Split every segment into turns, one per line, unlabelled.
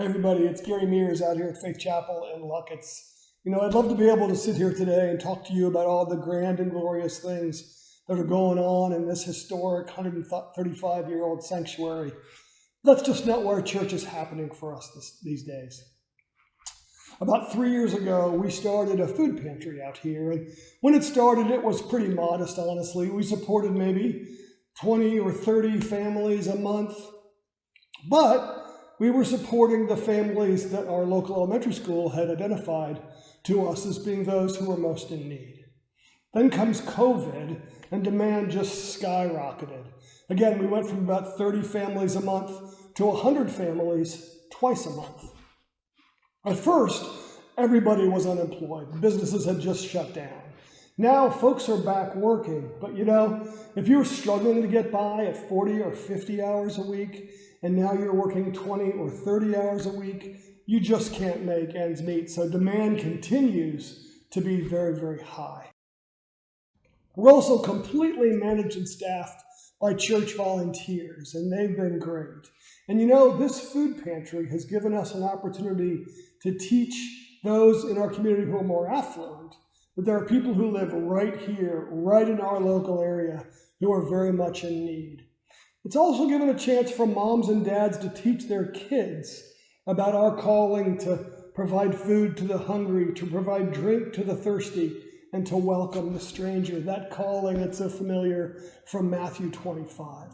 Hey everybody, it's Gary Mears out here at Faith Chapel in Luckett's. I'd love to be able to sit here today and talk to you about all the grand and glorious things that are going on in this historic 135-year-old sanctuary. That's just not where church is happening for us these days. About 3 years ago, we started a food pantry out here, and when it started, it was pretty modest, honestly. We supported maybe 20 or 30 families a month, but we were supporting the families that our local elementary school had identified to us as being those who were most in need. Then comes COVID, and demand just skyrocketed. Again, we went from about 30 families a month to 100 families twice a month. At first, everybody was unemployed. Businesses had just shut down. Now, folks are back working, but if you're struggling to get by at 40 or 50 hours a week, and now you're working 20 or 30 hours a week, you just can't make ends meet. So demand continues to be very, very high. We're also completely managed and staffed by church volunteers, and they've been great. And this food pantry has given us an opportunity to teach those in our community who are more affluent that there are people who live right here, right in our local area, who are very much in need. It's also given a chance for moms and dads to teach their kids about our calling to provide food to the hungry, to provide drink to the thirsty, and to welcome the stranger. That calling that's so familiar from Matthew 25.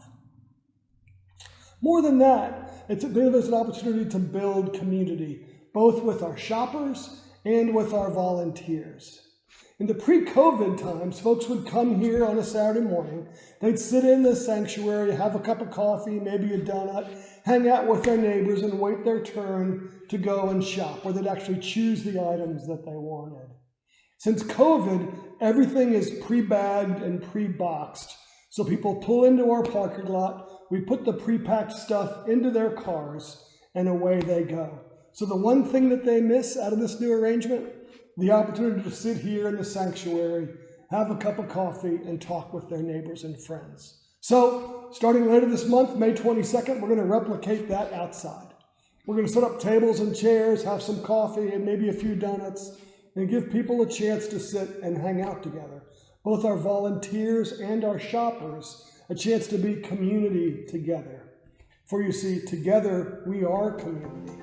More than that, it's given us an opportunity to build community, both with our shoppers and with our volunteers. In the pre-COVID times, folks would come here on a Saturday morning. They'd sit in the sanctuary, have a cup of coffee, maybe a donut, hang out with their neighbors, and wait their turn to go and shop, where they'd actually choose the items that they wanted. Since COVID, everything is pre-bagged and pre-boxed. So people pull into our parking lot, we put the pre-packed stuff into their cars, and away they go. So the one thing that they miss out of this new arrangement, the opportunity to sit here in the sanctuary, have a cup of coffee, and talk with their neighbors and friends. So, starting later this month, May 22nd, we're going to replicate that outside. We're going to set up tables and chairs, have some coffee, and maybe a few donuts, and give people a chance to sit and hang out together. Both our volunteers and our shoppers, a chance to be community together. For you see, together we are community.